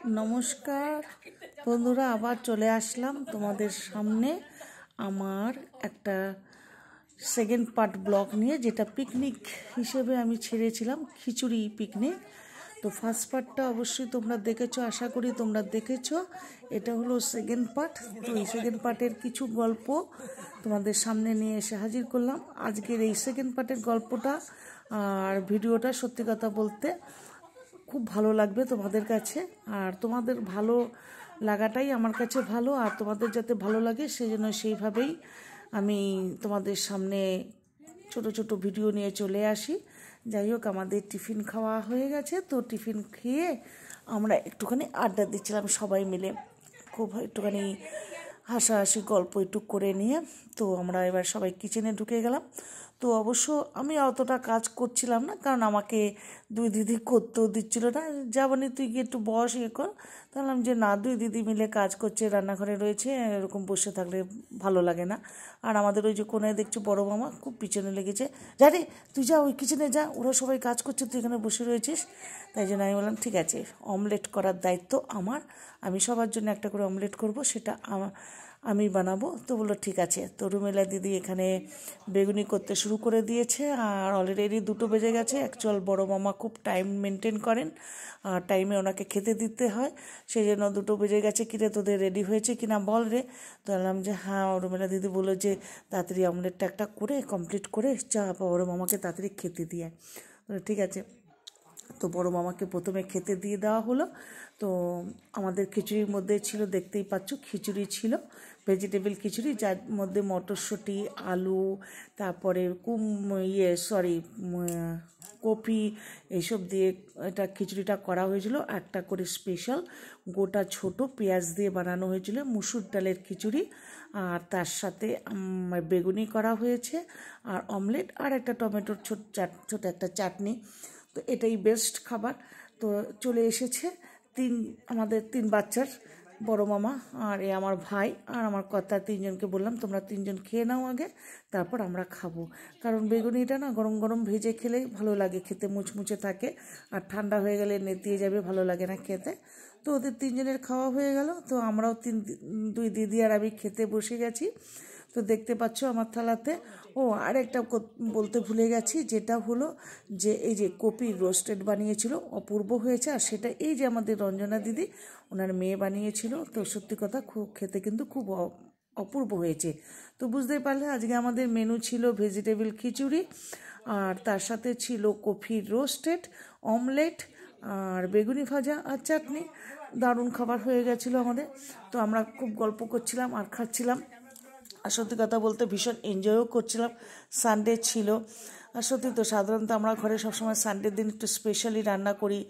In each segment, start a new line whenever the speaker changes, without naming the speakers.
নমস্কার বন্ধুরা, আবার চলে আসলাম তোমাদের সামনে আমার একটা সেকেন্ড পার্ট ব্লগ নিয়ে, যেটা পিকনিক হিসেবে আমি ছেড়েছিলাম, খিচুড়ি পিকনিক। তো ফার্স্ট পার্টটা অবশ্যই তোমরা দেখেছো, আশা করি তোমরা দেখেছো। এটা হলো সেকেন্ড পার্ট। তো এই সেকেন্ড পার্টের কিছু গল্প তোমাদের সামনে নিয়ে এসে হাজির করলাম। আজকের এই সেকেন্ড পার্টের গল্পটা আর ভিডিওটা সত্যি কথা বলতে খুব ভালো লাগবে তোমাদের কাছে। আর তোমাদের ভালো লাগাটাই আমার কাছে ভালো, আর তোমাদের যাতে ভালো লাগে সেই জন্য সেইভাবেই আমি তোমাদের সামনে ছোট ছোট ভিডিও নিয়ে চলে আসি। যাই হোক, আমাদের টিফিন খাওয়া হয়ে গেছে। তো টিফিন খেয়ে আমরা একটুখানি আড্ডা দিচ্ছিলাম সবাই মিলে, খুব একটুখানি হাসাহাসি গল্প একটু করে নিয়ে। তো আমরা এবার সবাই কিচেনে ঢুকে গেলাম। তো অবশ্য আমি অতটা কাজ করছিলাম না, কারণ আমাকে দুই দিদি করতেও দিচ্ছিল না। যাবনি, তুই গিয়ে একটু বস, ইয়ে কর। বললাম যে না, দুই দিদি মিলে কাজ করছে, রান্নাঘরে রয়েছে, এরকম বসে থাকলে ভালো লাগে না। আর আমাদের ওই যে কোনায় দেখছো বড় মামা খুব পিছনে লেগেছে, যা রে তুই যা, ওই কিচেনে যা, ওরা সবাই কাজ করছে, তুই এখানে বসে রয়েছিস। তাই জন্য আমি বললাম ঠিক আছে, অমলেট করার দায়িত্ব আমার, আমি সবার জন্য একটা করে অমলেট করব, সেটা আমি বানাবো। তো বললো ঠিক আছে। তো রুমেলা দিদি এখানে বেগুনি করতে শুরু করে দিয়েছে, আর অলরেডি 2টো বেজে গেছে। অ্যাকচুয়াল বড় মামা খুব টাইম মেনটেন করেন, আর টাইমে ওনাকে খেতে দিতে হয়, সেই জন্য 2টো বেজে গেছে। কিরে তোদের রেডি হয়েছে কিনা বল রে। তো বললাম যে হ্যাঁ। রুমেলা দিদি বললো যে তাড়াতাড়ি অমলেটটা একটা করে কমপ্লিট করে চা বড় মামাকে তাড়াতাড়ি খেতে দিয়ে। ঠিক আছে। তো বড় মামাকে প্রথমে খেতে দিয়ে দেওয়া হলো। তো আমাদের খিচুড়ির মধ্যে ছিল, দেখতেই পাচ্ছ, খিচুড়ি ছিল, ভেজিটেবল খিচুড়ি, যার মধ্যে মটরশুঁটি, আলু, তারপরে কপি, এইসব দিয়ে এটা খিচুড়িটা করা হয়েছিল। একটা করে স্পেশাল গোটা ছোট পেঁয়াজ দিয়ে বানানো হয়েছিল মুসুর ডালের খিচুড়ি, আর তার সাথে বেগুনি করা হয়েছে, আর অমলেট, আর একটা টমেটোর ছোট একটা চাটনি। তো এটাই বেস্ট খাবার। তো চলে এসেছে আমাদের 3 বাচ্চার বড় মামা, আর আমার ভাই আর আমার কর্তা, 3জনকে বললাম তোমরা 3জন খেয়ে নাও আগে, তারপর আমরা খাবো। কারণ বেগুনিটা না গরম গরম ভেজে খেলেই ভালো লাগে, খেতে মুচমুচে থাকে, আর ঠান্ডা হয়ে গেলে নেতিয়ে যাবে, ভালো লাগে না খেতে। তো ওদের 3জনের খাওয়া হয়ে গেল। তো আমরাও দুই দিদি আর আমি খেতে বসে গেছি। তো দেখতে পাচ্ছ আমার থালাতে। আর একটা বলতে ভুলে গেছি, যেটা হলো যে এই যে কপির রোস্টেড বানিয়েছিল, অপূর্ব হয়েছে। আর সেটা এই যে আমাদের রঞ্জনা দিদি, ওনার মেয়ে বানিয়েছিল। তো সত্যি কথা, খুব খেতে কিন্তু খুব অপূর্ব হয়েছে। তো বুঝতেই পারলে আজকে আমাদের মেনু ছিল ভেজিটেবল খিচুড়ি, আর তার সাথে ছিল কপির রোস্টেড, অমলেট, আর বেগুনি ভাজা, আর চাটনি। দারুণ খাবার হয়ে গেছিলো আমাদের। তো আমরা খুব গল্প করছিলাম আর খাচ্ছিলাম, আর সত্যি কথা বলতে ভীষণ এনজয়ও করছিলাম। সানডে ছিল, আর সত্যি তো সাধারণত আমরা ঘরে সবসময় সানডের দিন একটু স্পেশালি রান্না করি,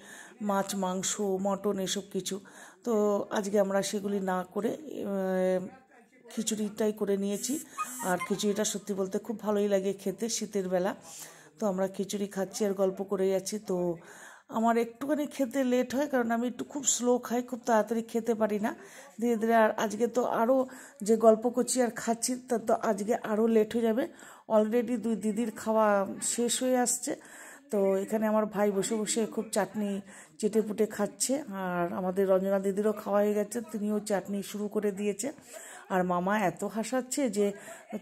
মাছ, মাংস, মটন, এসব কিছু। তো আজকে আমরা সেগুলি না করে খিচুড়িটাই করে নিয়েছি। আর খিচুড়িটা সত্যি বলতে খুব ভালোই লাগে খেতে শীতের বেলা। তো আমরা খিচুড়ি খাচ্ছি আর গল্প করে যাচ্ছি। তো আমার একটুখানি খেতে লেট হয়, কারণ আমি একটু খুব স্লো খাই, খুব তাড়াতাড়ি খেতে পারি না, ধীরে ধীরে। আর আজকে তো আরও যে গল্প করছি আর খাচ্ছি, তা তো আজকে আরও লেট হয়ে যাবে। অলরেডি 2 দিদির খাওয়া শেষ হয়ে আসছে। তো এখানে আমার ভাই বসে বসে খুব চাটনি চেটে পুটে খাচ্ছে, আর আমাদের রঞ্জনা দিদিরও খাওয়া হয়ে গেছে, তিনিও চাটনি শুরু করে দিয়েছে। আর মামা এত হাসাচ্ছে যে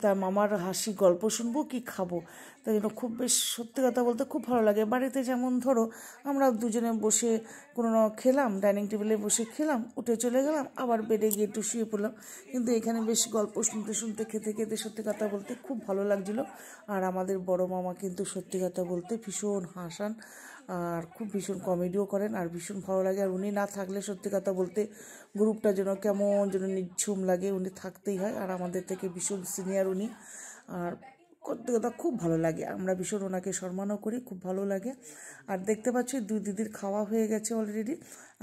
তার মামার হাসি গল্প শুনবো কি খাবো। তাই জন্য খুব বেশ, সত্যি কথা বলতে খুব ভালো লাগে। বাড়িতে যেমন ধরো আমরা দুজনে বসে কোনো খেলাম, ডাইনিং টেবিলে বসে খেলাম, উঠে চলে গেলাম, আবার বেডে গিয়ে একটু শুয়ে পড়লাম। কিন্তু এখানে বেশ গল্প শুনতে শুনতে খেতে খেতে সত্যি কথা বলতে খুব ভালো লাগছিলো। আর আমাদের বড় মামা কিন্তু সত্যি কথা বলতে ভীষণ হাসান, আর খুব ভীষণ কমেডিও করেন, আর ভীষণ ভালো লাগে। আর উনি না থাকলে সত্যি কথা বলতে গ্রুপটা যেন কেমন যেন নিঝুম লাগে, উনি থাকতেই হয়। আর আমাদের থেকে ভীষণ সিনিয়র উনি, আর সত্যি কথা খুব ভালো লাগে, আমরা ভীষণ ওনাকে সম্মানও করি, খুব ভালো লাগে। আর দেখতে পাচ্ছি 2 দিদির খাওয়া হয়ে গেছে অলরেডি,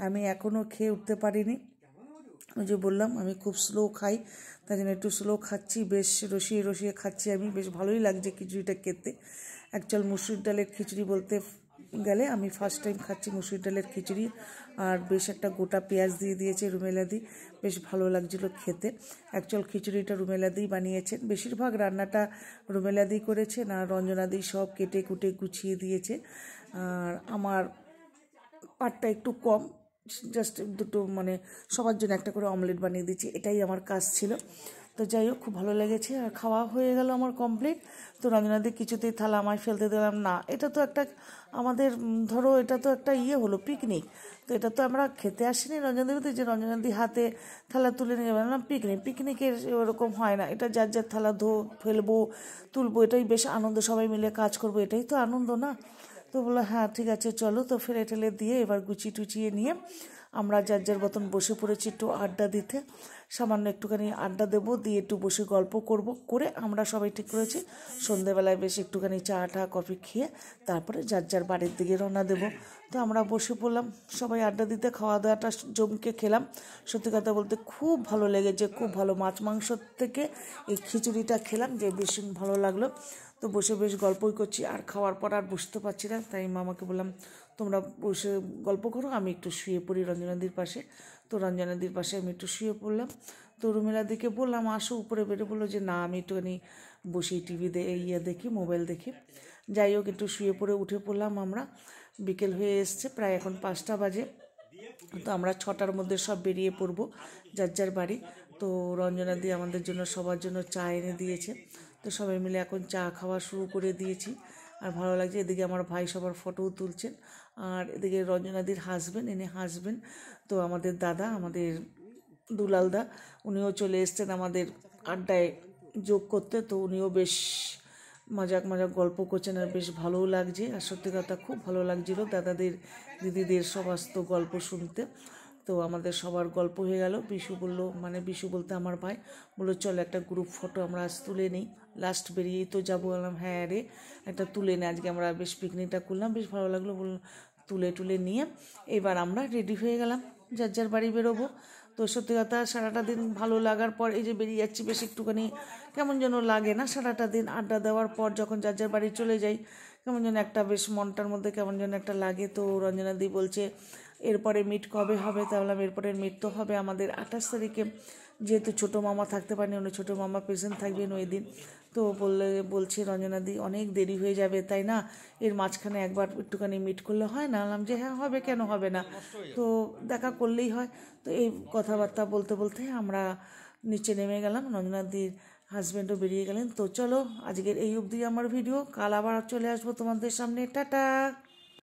আমি এখনও খেয়ে উঠতে পারিনি। ওই যে বললাম আমি খুব স্লো খাই, তাই জন্য একটু স্লো খাচ্ছি, বেশ রসিয়ে রসিয়ে খাচ্ছি আমি, বেশ ভালোই লাগছে খিচুড়িটা খেতে। অ্যাকচুয়াল মুসুর ডালের খিচুড়ি বলতে গেলে আমি ফার্স্ট টাইম খাচ্ছি মুসুর ডালের খিচুড়ি, আর বেশ একটা গোটা পেঁয়াজ দিয়ে দিয়েছে রুমেলাদি, বেশ ভালো লাগছিলো খেতে। অ্যাকচুয়াল খিচুড়িটা রুমেলাদিই বানিয়েছেন, বেশিরভাগ রান্নাটা রুমেলাদি করেছেন, আর রঞ্জনাদি সব কেটে কুটে গুছিয়ে দিয়েছে। আর আমার পাটটা একটু কম, জাস্ট দুটো মানে সবার জন্য একটা করে অমলেট বানিয়ে দিচ্ছি, এটাই আমার কাজ ছিল। তো যাই হোক, খুব ভালো লেগেছে। আর খাওয়া হয়ে গেল আমার কমপ্লিট। তো রঞ্জনাদি কিছুতেই থালা আমায় ফেলতে দিলাম না, এটা তো একটা আমাদের ধরো এটা তো একটা হলো পিকনিক, তো এটা তো আমরা খেতে আসিনি রঞ্জনাদি, যে রঞ্জনাদি হাতে থালা তুলে নিয়ে যাবে না, পিকনিকের ওরকম হয় না, এটা যার যার থালা ফেলবো তুলবো, এটাই বেশ আনন্দ, সবাই মিলে কাজ করবো, এটাই তো আনন্দ না? তো বললো হ্যাঁ ঠিক আছে চলো। তো ফেলে ঠেলে দিয়ে এবার গুছিয়ে টুচিয়ে নিয়ে আমরা যার যার মতন বসে পড়েছি একটু আড্ডা দিতে। সামান্য একটুখানি আড্ডা দেবো, দিয়ে একটু বসে গল্প করব, করে আমরা সবাই ঠিক করেছি সন্ধেবেলায় বেশ একটুখানি চা কফি খেয়ে তারপরে যার যার বাড়ির দিকে রওনা দেবো। তো আমরা বসে পড়লাম সবাই আড্ডা দিতে, খাওয়া দাওয়াটা জমকে খেলাম। সত্যি কথা বলতে খুব ভালো লেগেছে, খুব ভালো। মাছ মাংস থেকে এই খিচুড়িটা খেলাম, যে ভীষণ ভালো লাগলো। তো বসে বেশ গল্পই করছি, আর খাওয়ার পর আর বসতে পারছি না, তাই মামাকে বললাম তোমরা বসে গল্প করো, আমি একটু শুয়ে পড়ি রঞ্জনাদির পাশে। তো রঞ্জনাদির পাশে আমি একটু শুয়ে পড়লাম। তো রুমেলাদিকে বললাম আসো উপরে, বেরো, বললো যে না আমি একটুখানি বসেই টিভি দেখি, মোবাইল দেখি। যাই হোক, একটু শুয়ে পড়ে উঠে পড়লাম আমরা। বিকেল হয়ে এসছে, প্রায় এখন 5টা বাজে। তো আমরা 6টার মধ্যে সব বেরিয়ে পড়বো যার যার বাড়ি। তো রঞ্জনাদি আমাদের জন্য সবার জন্য চা এনে দিয়েছে। তো সবাই মিলে এখন চা খাওয়া শুরু করে দিয়েছি, আর ভালো লাগছে। এদিকে আমার ভাই সবার ফটোও তুলছেন, আর এদিকে রঞ্জনাদির হাসবেন। তো আমাদের দাদা, আমাদের দুলালদা, উনিও চলে এসছেন আমাদের আড্ডায় যোগ করতে। তো উনিও বেশ মজাক গল্প করছেন, আর বেশ ভালোও লাগছে। আর সত্যি কথা খুব ভালো লাগছিল দাদাদের দিদিদের সমস্ত গল্প শুনতে। তো আমাদের সবার গল্প হয়ে গেল। বিশু বলতে আমার ভাই বললো চলো একটা গ্রুপ ফটো আমরা আজ তুলে নিই, লাস্ট বেরিয়েই তো যাবো। বললাম হ্যাঁ রে, একটা তুলে নিই, আজকে আমরা বেশ পিকনিকটা করলাম, বেশ ভালো লাগলো। তুলে নিয়ে এবার আমরা রেডি হয়ে গেলাম, যার যার বাড়ি বেরোবো। তো সত্যি কথা সারাটা দিন ভালো লাগার পর এই যে বেরিয়ে যাচ্ছি, বেশ একটুখানি কেমন যেন লাগে না? সারাটা দিন আড্ডা দেওয়ার পর যখন যার যার বাড়ি চলে যাই, কেমন যেন একটা বেশ মনটার মধ্যে কেমন যেন একটা লাগে। তো রঞ্জনাদি বলছে এরপরে মিট কবে হবে? তাহলে এরপরের মিট তো হবে আমাদের 28 তারিখে, যেহেতু ছোটো মামা থাকতে পারেনি, উনি ছোটো মামা প্রেজেন্ট থাকবেন ওই দিন। তো বলছে রঞ্জনাদি অনেক দেরি হয়ে যাবে, তাই না এর মাঝখানে একবার একটুখানি মিট করলে হয় না? বললাম যে হ্যাঁ হবে, কেন হবে না, তো দেখা করলেই হয়। তো এই কথাবার্তা বলতে বলতে আমরা নিচে নেমে গেলাম, রঞ্জনাদির হাজব্যান্ডও বেরিয়ে গেলেন। তো চলো আজকের এই অবধি আমার ভিডিও, কাল আবার চলে আসবো তোমাদের সামনে। টাটা।